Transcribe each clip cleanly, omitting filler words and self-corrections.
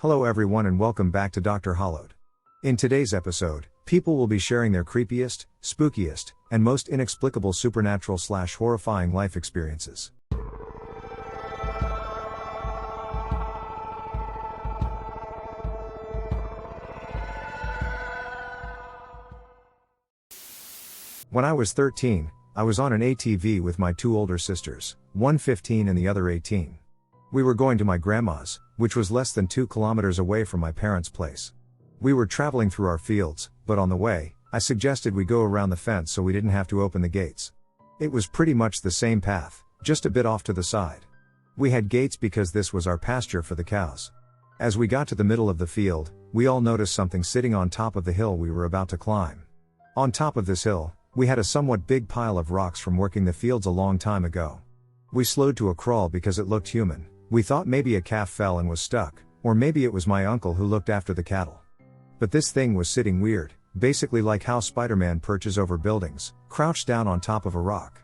Hello everyone and welcome back to Dr. Hollowed. In today's episode, people will be sharing their creepiest, spookiest, and most inexplicable supernatural/horrifying life experiences. When I was 13, I was on an ATV with my two older sisters, one 15 and the other 18. We were going to my grandma's, which was less than 2 kilometers away from my parents' place. We were traveling through our fields, but on the way, I suggested we go around the fence so we didn't have to open the gates. It was pretty much the same path, just a bit off to the side. We had gates because this was our pasture for the cows. As we got to the middle of the field, we all noticed something sitting on top of the hill we were about to climb. On top of this hill, we had a somewhat big pile of rocks from working the fields a long time ago. We slowed to a crawl because it looked human. We thought maybe a calf fell and was stuck, or maybe it was my uncle who looked after the cattle. But this thing was sitting weird, basically like how Spider-Man perches over buildings, crouched down on top of a rock.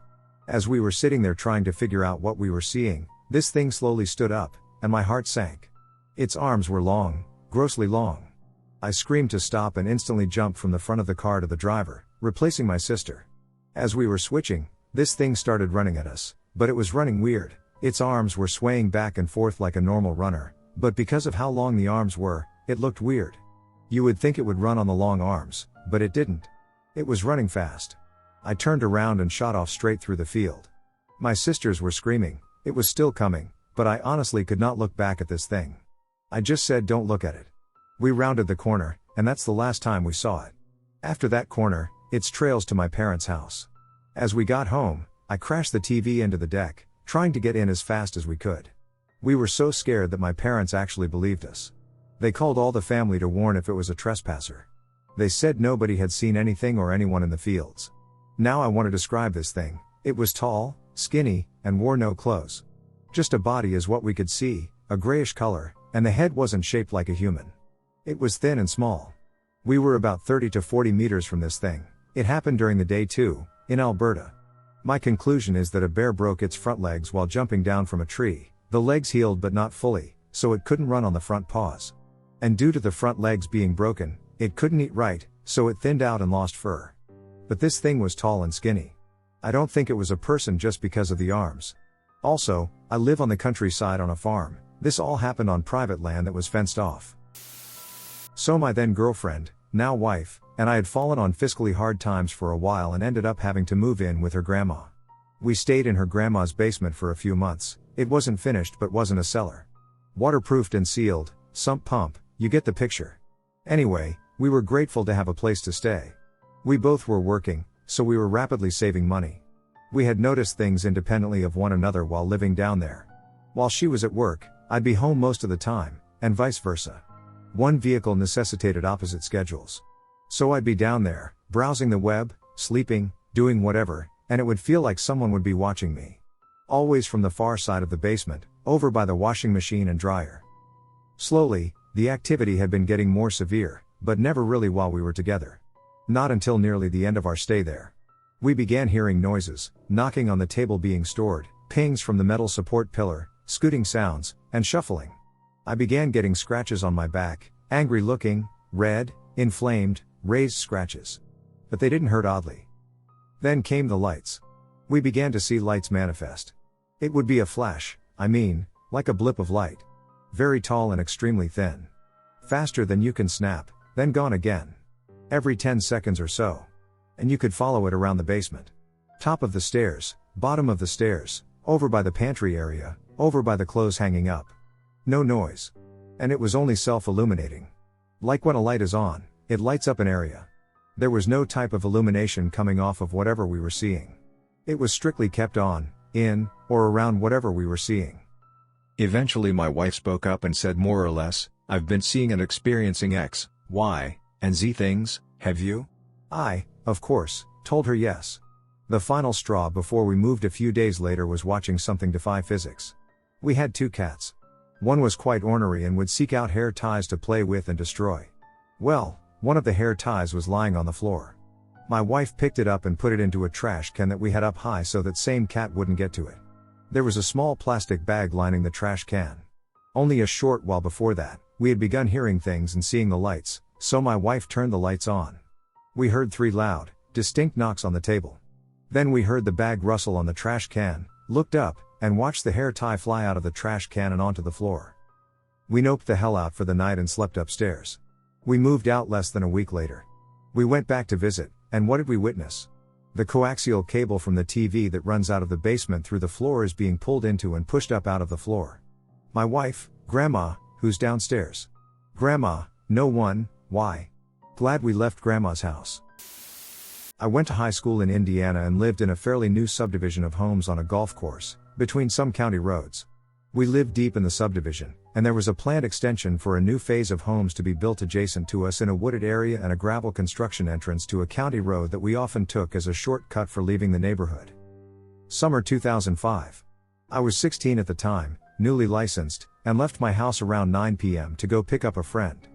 As we were sitting there trying to figure out what we were seeing, this thing slowly stood up, and my heart sank. Its arms were long, grossly long. I screamed to stop and instantly jumped from the front of the car to the driver, replacing my sister. As we were switching, this thing started running at us, but it was running weird. Its arms were swaying back and forth like a normal runner, but because of how long the arms were, it looked weird. You would think it would run on the long arms, but it didn't. It was running fast. I turned around and shot off straight through the field. My sisters were screaming. It was still coming, but I honestly could not look back at this thing. I just said don't look at it. We rounded the corner, and that's the last time we saw it. After that corner, it's trails to my parents' house. As we got home, I crashed the TV into the deck, trying to get in as fast as we could. We were so scared that my parents actually believed us. They called all the family to warn if it was a trespasser. They said nobody had seen anything or anyone in the fields. Now I want to describe this thing. It was tall, skinny, and wore no clothes. Just a body is what we could see, a grayish color, and the head wasn't shaped like a human. It was thin and small. We were about 30 to 40 meters from this thing. It happened during the day too, in Alberta. My conclusion is that a bear broke its front legs while jumping down from a tree. The legs healed but not fully, so it couldn't run on the front paws. And due to the front legs being broken, it couldn't eat right, so it thinned out and lost fur. But this thing was tall and skinny. I don't think it was a person just because of the arms. Also, I live on the countryside on a farm. This all happened on private land that was fenced off. So my then girlfriend, now wife, and I had fallen on fiscally hard times for a while and ended up having to move in with her grandma. We stayed in her grandma's basement for a few months. It wasn't finished but wasn't a cellar. Waterproofed and sealed, sump pump, you get the picture. Anyway, we were grateful to have a place to stay. We both were working, so we were rapidly saving money. We had noticed things independently of one another while living down there. While she was at work, I'd be home most of the time, and vice versa. One vehicle necessitated opposite schedules. So I'd be down there, browsing the web, sleeping, doing whatever, and it would feel like someone would be watching me. Always from the far side of the basement, over by the washing machine and dryer. Slowly, the activity had been getting more severe, but never really while we were together. Not until nearly the end of our stay there. We began hearing noises, knocking on the table being stored, pings from the metal support pillar, scooting sounds, and shuffling. I began getting scratches on my back, angry looking, red, inflamed, raised scratches. But they didn't hurt oddly. Then came the lights. We began to see lights manifest. It would be a flash, like a blip of light. Very tall and extremely thin. Faster than you can snap, then gone again. Every 10 seconds or so. And you could follow it around the basement. Top of the stairs, bottom of the stairs, over by the pantry area, over by the clothes hanging up. No noise. And it was only self-illuminating. Like when a light is on, it lights up an area. There was no type of illumination coming off of whatever we were seeing. It was strictly kept on, in, or around whatever we were seeing. Eventually my wife spoke up and said more or less, "I've been seeing and experiencing X, Y, and Z things, have you?" I, of course, told her yes. The final straw before we moved a few days later was watching something defy physics. We had 2 cats. One was quite ornery and would seek out hair ties to play with and destroy. Well, one of the hair ties was lying on the floor. My wife picked it up and put it into a trash can that we had up high so that same cat wouldn't get to it. There was a small plastic bag lining the trash can. Only a short while before that, we had begun hearing things and seeing the lights, so my wife turned the lights on. We heard 3 loud, distinct knocks on the table. Then we heard the bag rustle on the trash can, looked up, and watched the hair tie fly out of the trash can and onto the floor. We noped the hell out for the night and slept upstairs. We moved out less than a week later. We went back to visit, and what did we witness? The coaxial cable from the TV that runs out of the basement through the floor is being pulled into and pushed up out of the floor. My wife, Grandma, who's downstairs. Grandma, no one, why? Glad we left Grandma's house. I went to high school in Indiana and lived in a fairly new subdivision of homes on a golf course, between some county roads. We lived deep in the subdivision, and there was a planned extension for a new phase of homes to be built adjacent to us in a wooded area and a gravel construction entrance to a county road that we often took as a shortcut for leaving the neighborhood. Summer 2005. I was 16 at the time, newly licensed, and left my house around 9 p.m. to go pick up a friend.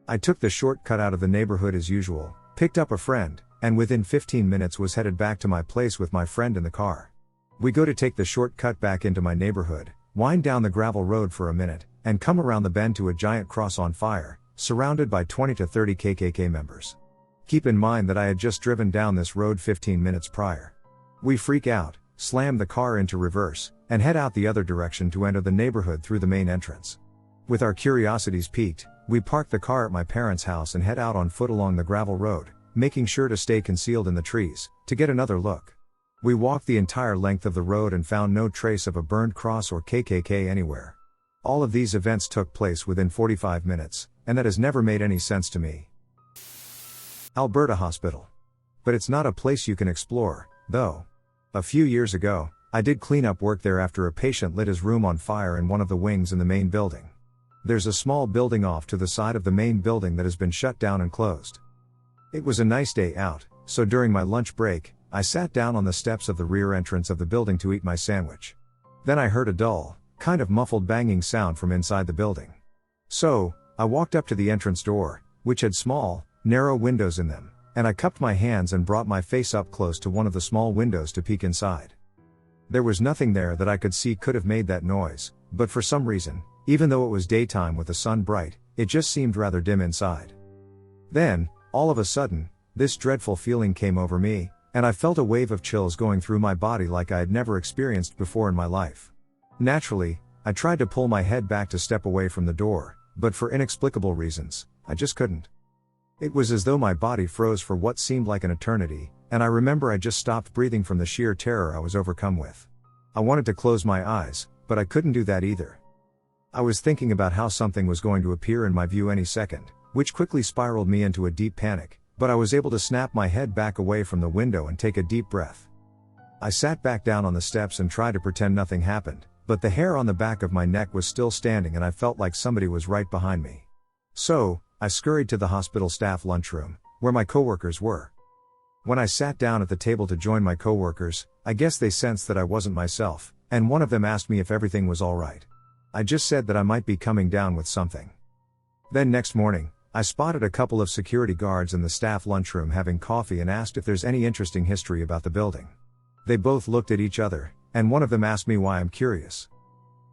I took the shortcut out of the neighborhood as usual, picked up a friend, and within 15 minutes was headed back to my place with my friend in the car. We go to take the shortcut back into my neighborhood, wind down the gravel road for a minute, and come around the bend to a giant cross on fire, surrounded by 20 to 30 KKK members. Keep in mind that I had just driven down this road 15 minutes prior. We freak out, slam the car into reverse, and head out the other direction to enter the neighborhood through the main entrance. With our curiosities piqued, we park the car at my parents' house and head out on foot along the gravel road, making sure to stay concealed in the trees, to get another look. We walked the entire length of the road and found no trace of a burned cross or KKK anywhere. All of these events took place within 45 minutes, and that has never made any sense to me. Alberta Hospital. But it's not a place you can explore, though. A few years ago, I did cleanup work there after a patient lit his room on fire in one of the wings in the main building. There's a small building off to the side of the main building that has been shut down and closed. It was a nice day out, so during my lunch break, I sat down on the steps of the rear entrance of the building to eat my sandwich. Then I heard a dull, kind of muffled banging sound from inside the building. So, I walked up to the entrance door, which had small, narrow windows in them, and I cupped my hands and brought my face up close to one of the small windows to peek inside. There was nothing there that I could see could have made that noise, but for some reason, even though it was daytime with the sun bright, it just seemed rather dim inside. Then, all of a sudden, this dreadful feeling came over me, and I felt a wave of chills going through my body like I had never experienced before in my life. Naturally, I tried to pull my head back to step away from the door, but for inexplicable reasons, I just couldn't. It was as though my body froze for what seemed like an eternity, and I remember I just stopped breathing from the sheer terror I was overcome with. I wanted to close my eyes, but I couldn't do that either. I was thinking about how something was going to appear in my view any second, which quickly spiraled me into a deep panic, but I was able to snap my head back away from the window and take a deep breath. I sat back down on the steps and tried to pretend nothing happened, but the hair on the back of my neck was still standing and I felt like somebody was right behind me. So, I scurried to the hospital staff lunchroom, where my coworkers were. When I sat down at the table to join my coworkers, I guess they sensed that I wasn't myself, and one of them asked me if everything was alright. I just said that I might be coming down with something. Then next morning, I spotted a couple of security guards in the staff lunchroom having coffee and asked if there's any interesting history about the building. They both looked at each other, and one of them asked me why I'm curious.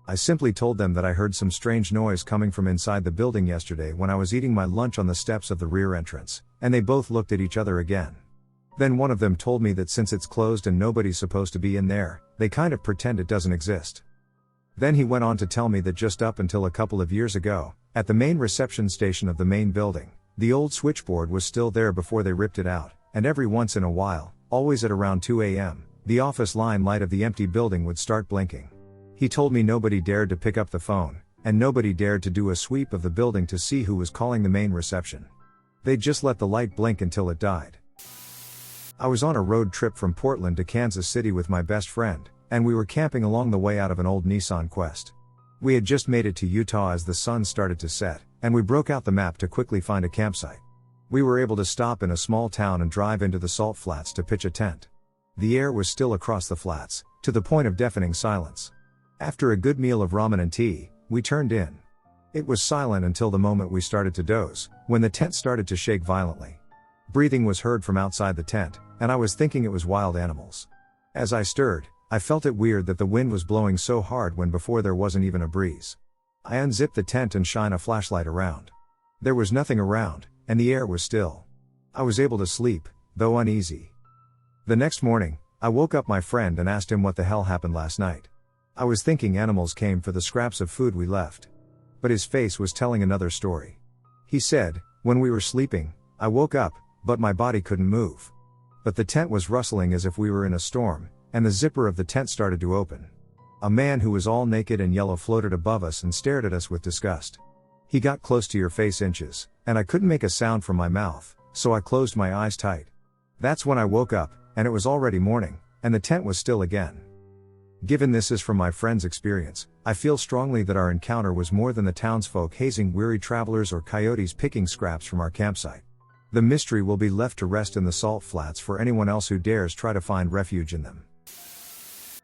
I simply told them that I heard some strange noise coming from inside the building yesterday when I was eating my lunch on the steps of the rear entrance, and they both looked at each other again. Then one of them told me that since it's closed and nobody's supposed to be in there, they kind of pretend it doesn't exist. Then he went on to tell me that just up until a couple of years ago, at the main reception station of the main building, the old switchboard was still there before they ripped it out, and every once in a while, always at around 2 a.m., the office line light of the empty building would start blinking. He told me nobody dared to pick up the phone, and nobody dared to do a sweep of the building to see who was calling the main reception. They'd just let the light blink until it died. I was on a road trip from Portland to Kansas City with my best friend, and we were camping along the way out of an old Nissan Quest. We had just made it to Utah as the sun started to set, and we broke out the map to quickly find a campsite. We were able to stop in a small town and drive into the salt flats to pitch a tent. The air was still across the flats, to the point of deafening silence. After a good meal of ramen and tea, we turned in. It was silent until the moment we started to doze, when the tent started to shake violently. Breathing was heard from outside the tent, and I was thinking it was wild animals. As I stirred, I felt it weird that the wind was blowing so hard when before there wasn't even a breeze. I unzipped the tent and shined a flashlight around. There was nothing around, and the air was still. I was able to sleep, though uneasy. The next morning, I woke up my friend and asked him what the hell happened last night. I was thinking animals came for the scraps of food we left. But his face was telling another story. He said, when we were sleeping, I woke up, but my body couldn't move. But the tent was rustling as if we were in a storm, and the zipper of the tent started to open. A man who was all naked and yellow floated above us and stared at us with disgust. He got close to your face inches, and I couldn't make a sound from my mouth, so I closed my eyes tight. That's when I woke up, and it was already morning, and the tent was still again. Given this is from my friend's experience, I feel strongly that our encounter was more than the townsfolk hazing weary travelers or coyotes picking scraps from our campsite. The mystery will be left to rest in the salt flats for anyone else who dares try to find refuge in them.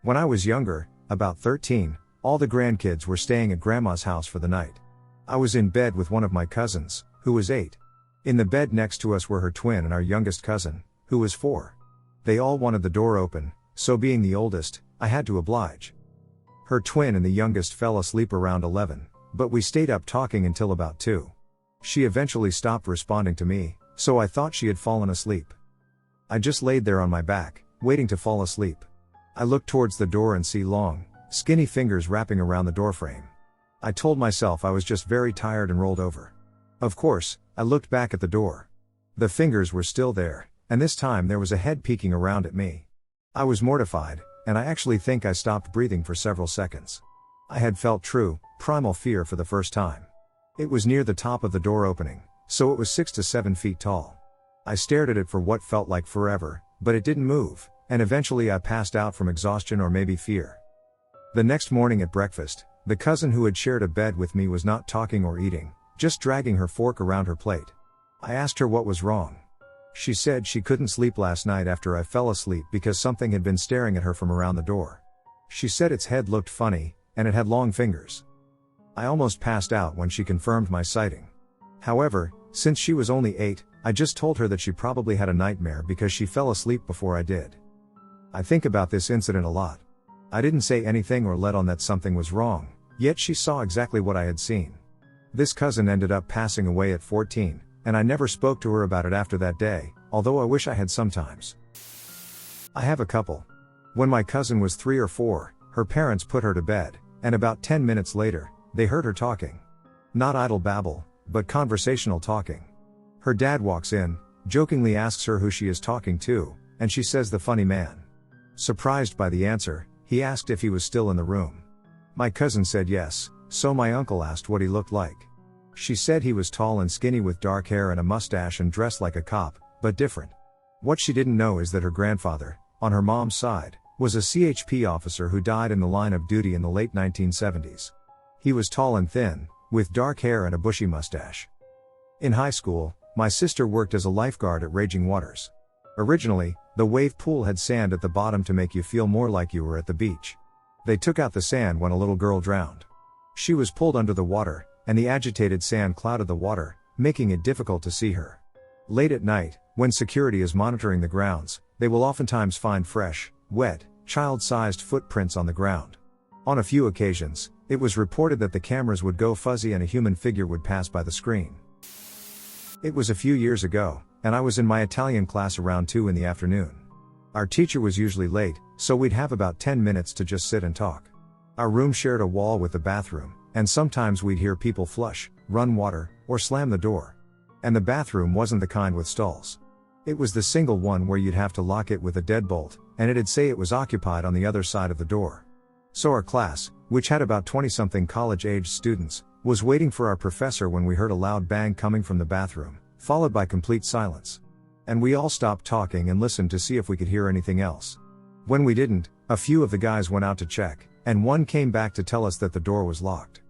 When I was younger, about 13, all the grandkids were staying at Grandma's house for the night. I was in bed with one of my cousins, who was 8. In the bed next to us were her twin and our youngest cousin, who was 4. They all wanted the door open, so being the oldest, I had to oblige. Her twin and the youngest fell asleep around 11, but we stayed up talking until about 2. She eventually stopped responding to me, so I thought she had fallen asleep. I just laid there on my back, waiting to fall asleep. I looked towards the door and see long, skinny fingers wrapping around the doorframe. I told myself I was just very tired and rolled over. Of course, I looked back at the door. The fingers were still there, and this time there was a head peeking around at me. I was mortified, and I actually think I stopped breathing for several seconds. I had felt true, primal fear for the first time. It was near the top of the door opening, so it was 6 to 7 feet tall. I stared at it for what felt like forever, but it didn't move, and eventually I passed out from exhaustion or maybe fear. The next morning at breakfast, the cousin who had shared a bed with me was not talking or eating, just dragging her fork around her plate. I asked her what was wrong. She said she couldn't sleep last night after I fell asleep because something had been staring at her from around the door. She said its head looked funny, and it had long fingers. I almost passed out when she confirmed my sighting. However, since she was only 8, I just told her that she probably had a nightmare because she fell asleep before I did. I think about this incident a lot. I didn't say anything or let on that something was wrong, yet she saw exactly what I had seen. This cousin ended up passing away at 14, and I never spoke to her about it after that day, although I wish I had sometimes. I have a couple. When my cousin was 3 or 4, her parents put her to bed, and about 10 minutes later, they heard her talking. Not idle babble, but conversational talking. Her dad walks in, jokingly asks her who she is talking to, and she says the funny man. Surprised by the answer, he asked if he was still in the room. My cousin said yes, so my uncle asked what he looked like. She said he was tall and skinny with dark hair and a mustache and dressed like a cop, but different. What she didn't know is that her grandfather, on her mom's side, was a CHP officer who died in the line of duty in the late 1970s. He was tall and thin, with dark hair and a bushy mustache. In high school, my sister worked as a lifeguard at Raging Waters. Originally, the wave pool had sand at the bottom to make you feel more like you were at the beach. They took out the sand when a little girl drowned. She was pulled under the water, and the agitated sand clouded the water, making it difficult to see her. Late at night, when security is monitoring the grounds, they will oftentimes find fresh, wet, child-sized footprints on the ground. On a few occasions, it was reported that the cameras would go fuzzy and a human figure would pass by the screen. It was a few years ago, and I was in my Italian class around 2 in the afternoon. Our teacher was usually late, so we'd have about 10 minutes to just sit and talk. Our room shared a wall with the bathroom, and sometimes we'd hear people flush, run water, or slam the door. And the bathroom wasn't the kind with stalls. It was the single one where you'd have to lock it with a deadbolt, and it'd say it was occupied on the other side of the door. So our class, which had about 20-something college-aged students, was waiting for our professor when we heard a loud bang coming from the bathroom, followed by complete silence. And we all stopped talking and listened to see if we could hear anything else. When we didn't, a few of the guys went out to check, and one came back to tell us that the door was locked.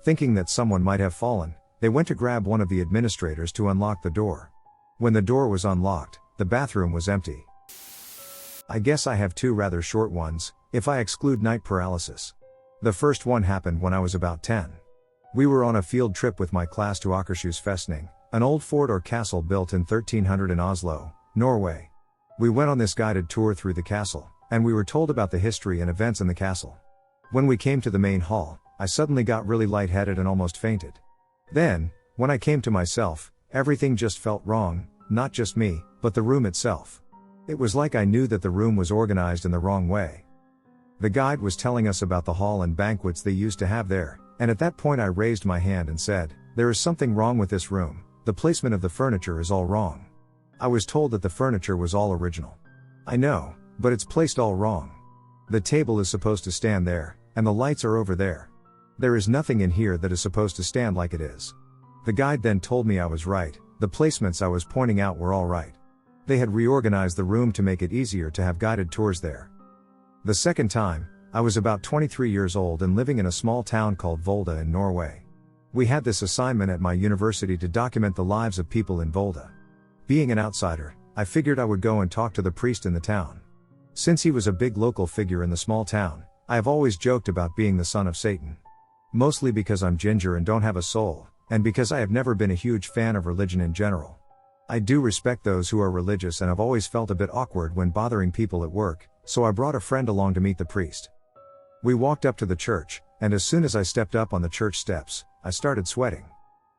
Thinking that someone might have fallen, they went to grab one of the administrators to unlock the door. When the door was unlocked, the bathroom was empty. I guess I have 2 rather short ones, if I exclude night paralysis. The first one happened when I was about 10. We were on a field trip with my class to Akershus Festning, an old fort or castle built in 1300 in Oslo, Norway. We went on this guided tour through the castle, and we were told about the history and events in the castle. When we came to the main hall, I suddenly got really lightheaded and almost fainted. Then, when I came to myself, everything just felt wrong, not just me, but the room itself. It was like I knew that the room was organized in the wrong way. The guide was telling us about the hall and banquets they used to have there, and at that point I raised my hand and said, "There is something wrong with this room, the placement of the furniture is all wrong." I was told that the furniture was all original. I know, but it's placed all wrong. The table is supposed to stand there, and the lights are over there. There is nothing in here that is supposed to stand like it is. The guide then told me I was right, the placements I was pointing out were all right. They had reorganized the room to make it easier to have guided tours there. The second time, I was about 23 years old and living in a small town called Volda in Norway. We had this assignment at my university to document the lives of people in Volda. Being an outsider, I figured I would go and talk to the priest in the town. Since he was a big local figure in the small town, I have always joked about being the son of Satan. Mostly because I'm ginger and don't have a soul, and because I have never been a huge fan of religion in general. I do respect those who are religious and have always felt a bit awkward when bothering people at work, so I brought a friend along to meet the priest. We walked up to the church, and as soon as I stepped up on the church steps, I started sweating.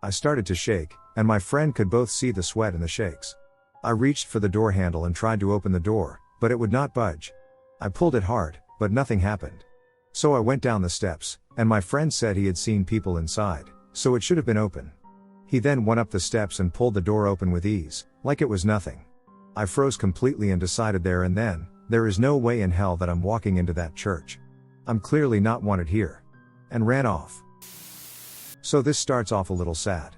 I started to shake, and my friend could both see the sweat and the shakes. I reached for the door handle and tried to open the door, but it would not budge. I pulled it hard, but nothing happened. So I went down the steps, and my friend said he had seen people inside, so it should have been open. He then went up the steps and pulled the door open with ease, like it was nothing. I froze completely and decided there and then, there is no way in hell that I'm walking into that church. I'm clearly not wanted here. And ran off. So this starts off a little sad.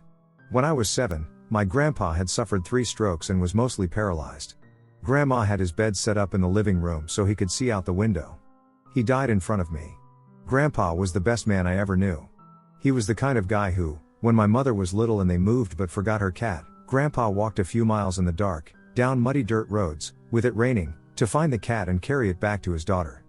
When I was 7, my grandpa had suffered 3 strokes and was mostly paralyzed. Grandma had his bed set up in the living room so he could see out the window. He died in front of me. Grandpa was the best man I ever knew. He was the kind of guy who, when my mother was little and they moved but forgot her cat, Grandpa walked a few miles in the dark, down muddy dirt roads, with it raining, to find the cat and carry it back to his daughter.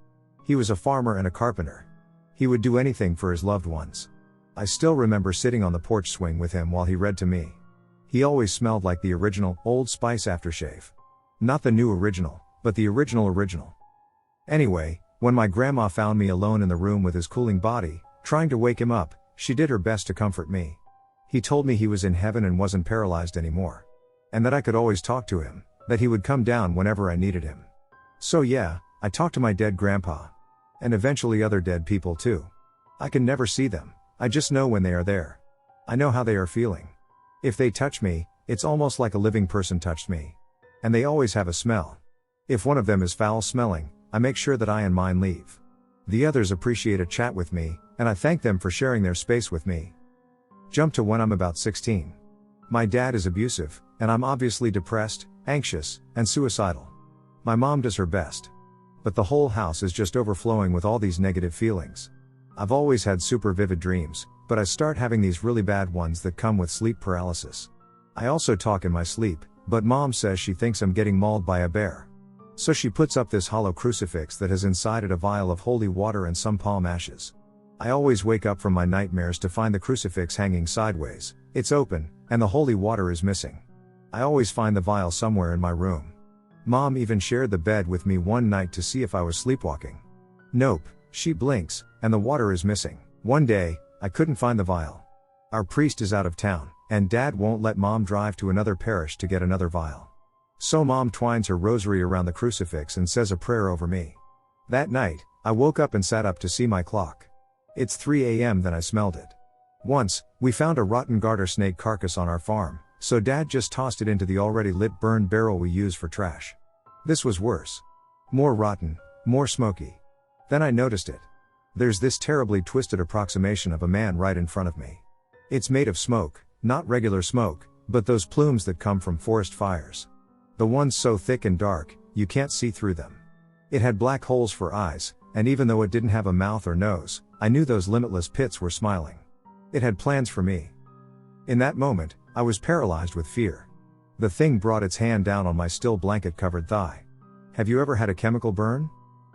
He was a farmer and a carpenter. He would do anything for his loved ones. I still remember sitting on the porch swing with him while he read to me. He always smelled like the original, Old Spice aftershave. Not the new original, but the original. Anyway, when my grandma found me alone in the room with his cooling body, trying to wake him up, she did her best to comfort me. He told me he was in heaven and wasn't paralyzed anymore. And that I could always talk to him, that he would come down whenever I needed him. So yeah, I talked to my dead grandpa. And eventually other dead people too. I can never see them, I just know when they are there. I know how they are feeling. If they touch me, it's almost like a living person touched me. And they always have a smell. If one of them is foul smelling, I make sure that I and mine leave. The others appreciate a chat with me, and I thank them for sharing their space with me. Jump to when I'm about 16. My dad is abusive, and I'm obviously depressed, anxious, and suicidal. My mom does her best. But the whole house is just overflowing with all these negative feelings. I've always had super vivid dreams, but I start having these really bad ones that come with sleep paralysis. I also talk in my sleep, but mom says she thinks I'm getting mauled by a bear. So she puts up this hollow crucifix that has inside it a vial of holy water and some palm ashes. I always wake up from my nightmares to find the crucifix hanging sideways, it's open, and the holy water is missing. I always find the vial somewhere in my room. Mom even shared the bed with me one night to see if I was sleepwalking. Nope, she blinks, and the water is missing. One day, I couldn't find the vial. Our priest is out of town, and dad won't let mom drive to another parish to get another vial. So mom twines her rosary around the crucifix and says a prayer over me. That night, I woke up and sat up to see my clock. It's 3 a.m. then I smelled it. Once, we found a rotten garter snake carcass on our farm, so dad just tossed it into the already lit burn barrel we use for trash. This was worse. More rotten, more smoky. Then I noticed it. There's this terribly twisted approximation of a man right in front of me. It's made of smoke, not regular smoke, but those plumes that come from forest fires. The ones so thick and dark, you can't see through them. It had black holes for eyes, and even though it didn't have a mouth or nose, I knew those limitless pits were smiling. It had plans for me. In that moment, I was paralyzed with fear. The thing brought its hand down on my still blanket-covered thigh. Have you ever had a chemical burn?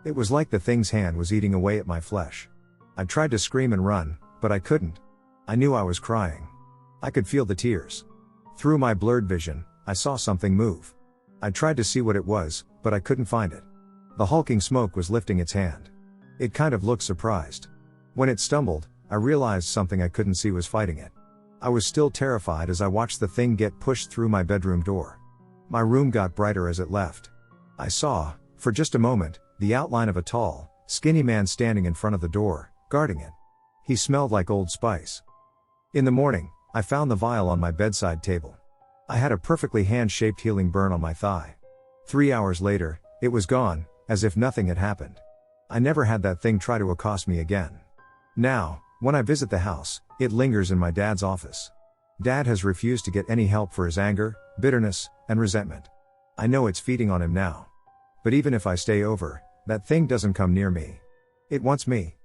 It was like the thing's hand was eating away at my flesh. I tried to scream and run, but I couldn't. I knew I was crying. I could feel the tears. Through my blurred vision, I saw something move. I tried to see what it was, but I couldn't find it. The hulking smoke was lifting its hand. It kind of looked surprised. When it stumbled, I realized something I couldn't see was fighting it. I was still terrified as I watched the thing get pushed through my bedroom door. My room got brighter as it left. I saw, for just a moment, the outline of a tall, skinny man standing in front of the door, guarding it. He smelled like Old Spice. In the morning, I found the vial on my bedside table. I had a perfectly hand-shaped healing burn on my thigh. 3 hours later, it was gone, as if nothing had happened. I never had that thing try to accost me again. Now, when I visit the house, it lingers in my dad's office. Dad has refused to get any help for his anger, bitterness, and resentment. I know it's feeding on him now. But even if I stay over, that thing doesn't come near me. It wants me.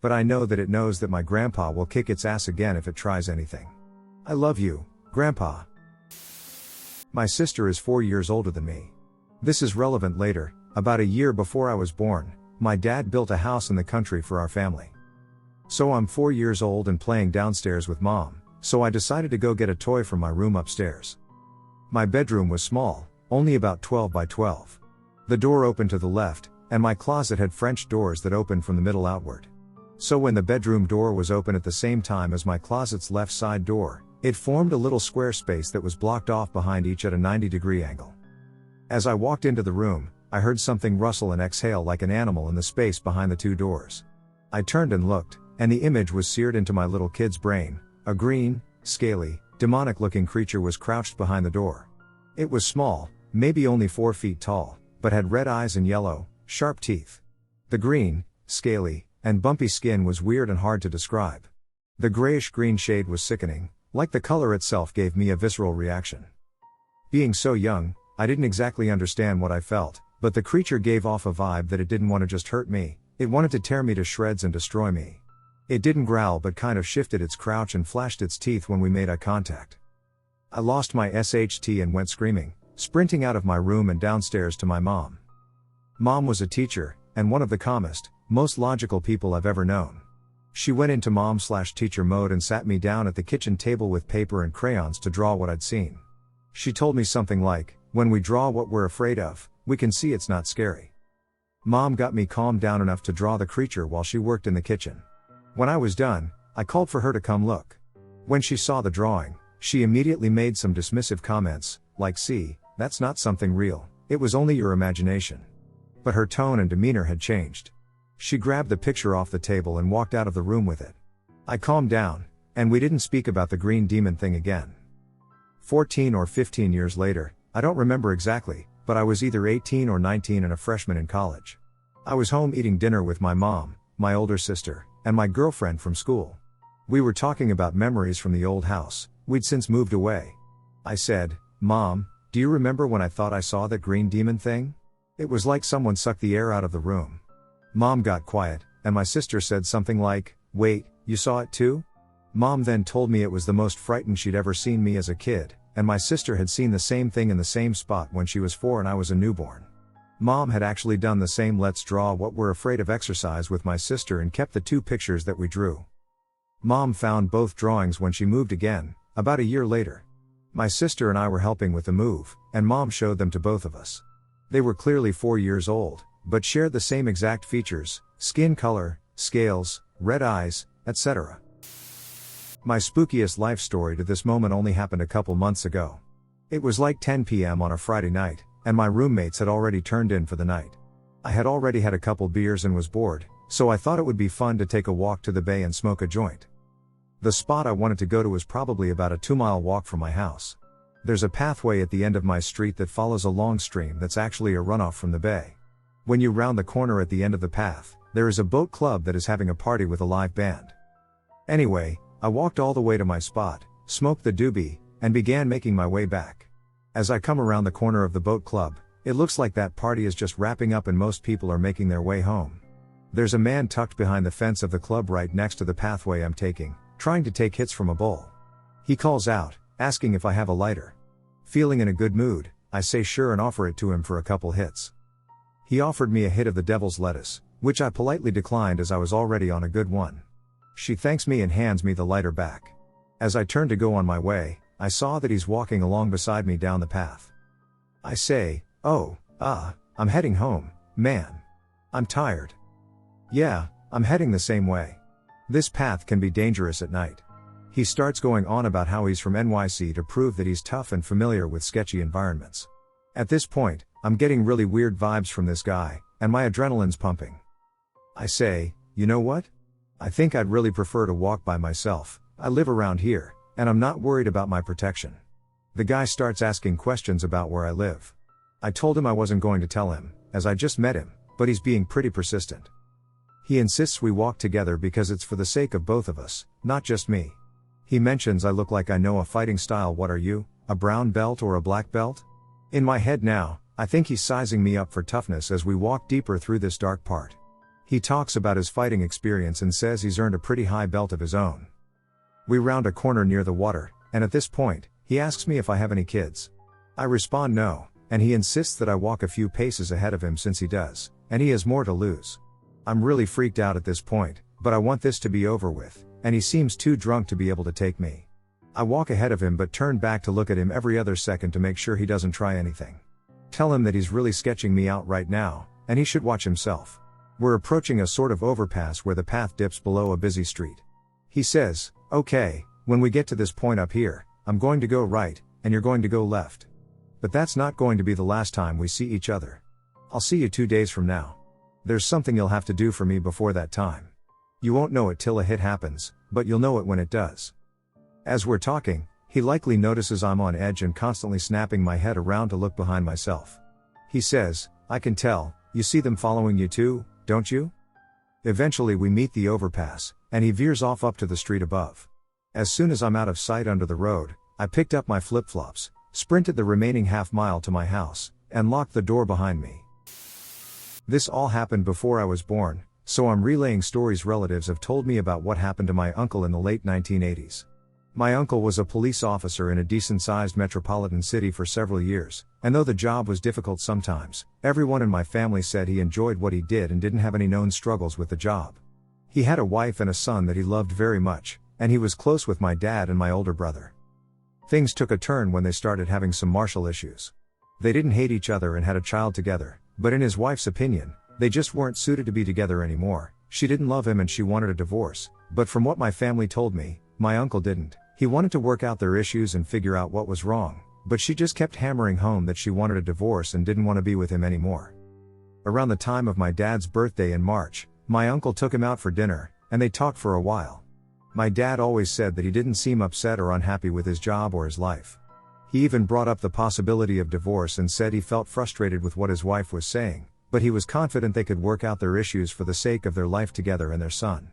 But I know that it knows that my grandpa will kick its ass again if it tries anything. I love you, Grandpa. My sister is 4 years older than me. This is relevant later. About a year before I was born, my dad built a house in the country for our family. So I'm 4 years old and playing downstairs with Mom, so I decided to go get a toy from my room upstairs. My bedroom was small, only about 12 by 12. The door opened to the left, and my closet had French doors that opened from the middle outward. So when the bedroom door was open at the same time as my closet's left side door, it formed a little square space that was blocked off behind each at a 90-degree angle. As I walked into the room, I heard something rustle and exhale like an animal in the space behind the two doors. I turned and looked, and the image was seared into my little kid's brain. A green, scaly, demonic-looking creature was crouched behind the door. It was small, maybe only 4 feet tall, but had red eyes and yellow, sharp teeth. The green, scaly, and bumpy skin was weird and hard to describe. The grayish-green shade was sickening, like the color itself gave me a visceral reaction. Being so young, I didn't exactly understand what I felt, but the creature gave off a vibe that it didn't want to just hurt me, it wanted to tear me to shreds and destroy me. It didn't growl but kind of shifted its crouch and flashed its teeth when we made eye contact. I lost my SHT and went screaming, sprinting out of my room and downstairs to my mom. Mom was a teacher, and one of the calmest, most logical people I've ever known. She went into mom/teacher mode and sat me down at the kitchen table with paper and crayons to draw what I'd seen. She told me something like, "When we draw what we're afraid of, we can see it's not scary." Mom got me calmed down enough to draw the creature while she worked in the kitchen. When I was done, I called for her to come look. When she saw the drawing, she immediately made some dismissive comments, like, "See, that's not something real, it was only your imagination." But her tone and demeanor had changed. She grabbed the picture off the table and walked out of the room with it. I calmed down, and we didn't speak about the green demon thing again. 14 or 15 years later, I don't remember exactly, but I was either 18 or 19 and a freshman in college. I was home eating dinner with my mom, my older sister, and my girlfriend from school. We were talking about memories from the old house. We'd since moved away. I said, "Mom, do you remember when I thought I saw that green demon thing? It was like someone sucked the air out of the room." Mom got quiet, and my sister said something like, "Wait, you saw it too?" Mom then told me it was the most frightened she'd ever seen me as a kid, and my sister had seen the same thing in the same spot when she was 4 and I was a newborn. Mom had actually done the same "let's draw what we're afraid of" exercise with my sister and kept the 2 pictures that we drew. Mom found both drawings when she moved again, about a year later. My sister and I were helping with the move, and Mom showed them to both of us. They were clearly 4 years old, but shared the same exact features: skin color, scales, red eyes, etc. My spookiest life story to this moment only happened a couple months ago. It was like 10 p.m. on a Friday night, and my roommates had already turned in for the night. I had already had a couple beers and was bored, so I thought it would be fun to take a walk to the bay and smoke a joint. The spot I wanted to go to was probably about a 2-mile walk from my house. There's a pathway at the end of my street that follows a long stream that's actually a runoff from the bay. When you round the corner at the end of the path, there is a boat club that is having a party with a live band. Anyway, I walked all the way to my spot, smoked the doobie, and began making my way back. As I come around the corner of the boat club, it looks like that party is just wrapping up and most people are making their way home. There's a man tucked behind the fence of the club right next to the pathway I'm taking, trying to take hits from a bowl. He calls out, asking if I have a lighter. Feeling in a good mood, I say sure and offer it to him for a couple hits. He offered me a hit of the devil's lettuce, which I politely declined as I was already on a good one. She thanks me and hands me the lighter back. As I turned to go on my way, I saw that he's walking along beside me down the path. I say, I'm heading home, man. I'm tired. Yeah, I'm heading the same way. This path can be dangerous at night. He starts going on about how he's from NYC to prove that he's tough and familiar with sketchy environments. At this point, I'm getting really weird vibes from this guy, and my adrenaline's pumping. I say, you know what? I think I'd really prefer to walk by myself. I live around here, and I'm not worried about my protection. The guy starts asking questions about where I live. I told him I wasn't going to tell him, as I just met him, but he's being pretty persistent. He insists we walk together because it's for the sake of both of us, not just me. He mentions I look like I know a fighting style. What are you, a brown belt or a black belt? In my head now, I think he's sizing me up for toughness as we walk deeper through this dark part. He talks about his fighting experience and says he's earned a pretty high belt of his own. We round a corner near the water, and at this point, he asks me if I have any kids. I respond no, and he insists that I walk a few paces ahead of him since he does, and he has more to lose. I'm really freaked out at this point, but I want this to be over with, and he seems too drunk to be able to take me. I walk ahead of him but turn back to look at him every other second to make sure he doesn't try anything. Tell him that he's really sketching me out right now, and he should watch himself. We're approaching a sort of overpass where the path dips below a busy street. He says, okay, when we get to this point up here, I'm going to go right, and you're going to go left. But that's not going to be the last time we see each other. I'll see you 2 days from now. There's something you'll have to do for me before that time. You won't know it till a hit happens, but you'll know it when it does. As we're talking, he likely notices I'm on edge and constantly snapping my head around to look behind myself. He says, I can tell, you see them following you too, don't you? Eventually we meet the overpass, and he veers off up to the street above. As soon as I'm out of sight under the road, I picked up my flip-flops, sprinted the remaining half-mile to my house, and locked the door behind me. This all happened before I was born, so I'm relaying stories relatives have told me about what happened to my uncle in the late 1980s. My uncle was a police officer in a decent-sized metropolitan city for several years, and though the job was difficult sometimes, everyone in my family said he enjoyed what he did and didn't have any known struggles with the job. He had a wife and a son that he loved very much, and he was close with my dad and my older brother. Things took a turn when they started having some marital issues. They didn't hate each other and had a child together, but in his wife's opinion, they just weren't suited to be together anymore. She didn't love him and she wanted a divorce, but from what my family told me, my uncle didn't. He wanted to work out their issues and figure out what was wrong, but she just kept hammering home that she wanted a divorce and didn't want to be with him anymore. Around the time of my dad's birthday in March, my uncle took him out for dinner, and they talked for a while. My dad always said that he didn't seem upset or unhappy with his job or his life. He even brought up the possibility of divorce and said he felt frustrated with what his wife was saying, but he was confident they could work out their issues for the sake of their life together and their son.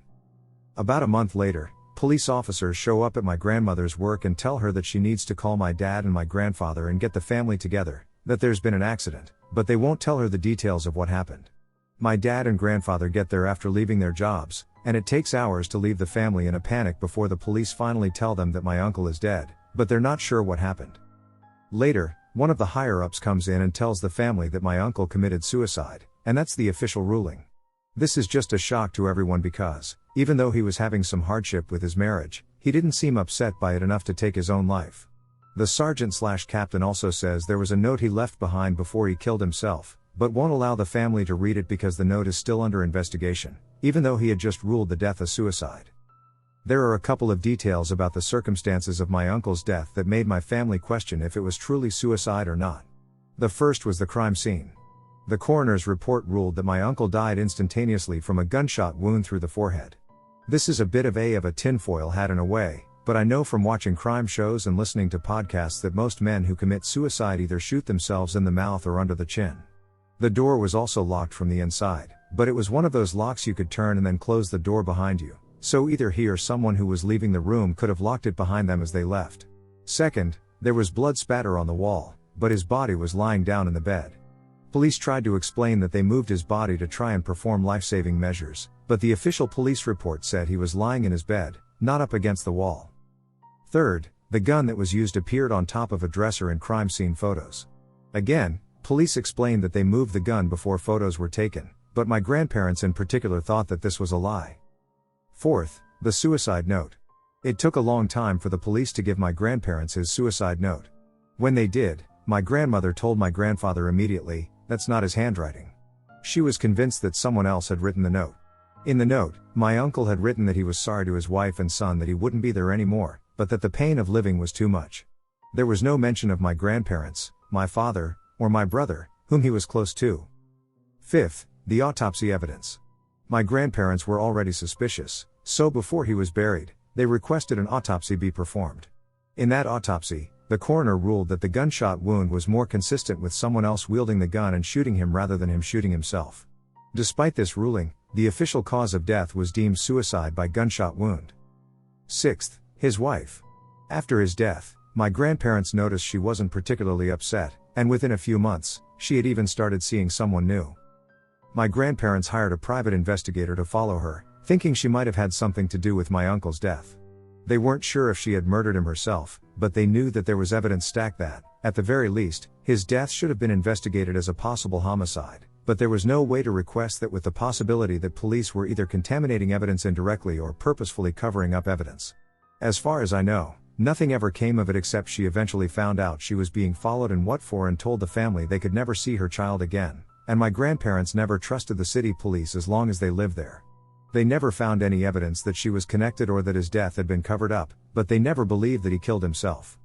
About a month later, police officers show up at my grandmother's work and tell her that she needs to call my dad and my grandfather and get the family together, that there's been an accident, but they won't tell her the details of what happened. My dad and grandfather get there after leaving their jobs, and it takes hours to leave the family in a panic before the police finally tell them that my uncle is dead, but they're not sure what happened. Later, one of the higher-ups comes in and tells the family that my uncle committed suicide, and that's the official ruling. This is just a shock to everyone because, even though he was having some hardship with his marriage, he didn't seem upset by it enough to take his own life. The sergeant/captain also says there was a note he left behind before he killed himself, but won't allow the family to read it because the note is still under investigation, even though he had just ruled the death a suicide. There are a couple of details about the circumstances of my uncle's death that made my family question if it was truly suicide or not. The first was the crime scene. The coroner's report ruled that my uncle died instantaneously from a gunshot wound through the forehead. This is a bit of a tinfoil hat in a way, but I know from watching crime shows and listening to podcasts that most men who commit suicide either shoot themselves in the mouth or under the chin. The door was also locked from the inside, but it was one of those locks you could turn and then close the door behind you, so either he or someone who was leaving the room could have locked it behind them as they left. Second, there was blood spatter on the wall, but his body was lying down in the bed. Police tried to explain that they moved his body to try and perform life-saving measures, but the official police report said he was lying in his bed, not up against the wall. Third, the gun that was used appeared on top of a dresser in crime scene photos. Again, police explained that they moved the gun before photos were taken, but my grandparents in particular thought that this was a lie. Fourth, the suicide note. It took a long time for the police to give my grandparents his suicide note. When they did, my grandmother told my grandfather immediately, "That's not his handwriting." She was convinced that someone else had written the note. In the note, my uncle had written that he was sorry to his wife and son that he wouldn't be there anymore, but that the pain of living was too much. There was no mention of my grandparents, my father, or my brother, whom he was close to. Fifth, the autopsy evidence. My grandparents were already suspicious, so before he was buried, they requested an autopsy be performed. In that autopsy, the coroner ruled that the gunshot wound was more consistent with someone else wielding the gun and shooting him rather than him shooting himself. Despite this ruling, the official cause of death was deemed suicide by gunshot wound. Sixth, his wife. After his death, my grandparents noticed she wasn't particularly upset, and within a few months, she had even started seeing someone new. My grandparents hired a private investigator to follow her, thinking she might have had something to do with my uncle's death. They weren't sure if she had murdered him herself, but they knew that there was evidence stacked that, at the very least, his death should have been investigated as a possible homicide, but there was no way to request that with the possibility that police were either contaminating evidence indirectly or purposefully covering up evidence. As far as I know, nothing ever came of it except she eventually found out she was being followed and what for and told the family they could never see her child again, and my grandparents never trusted the city police as long as they lived there. They never found any evidence that she was connected or that his death had been covered up, but they never believed that he killed himself.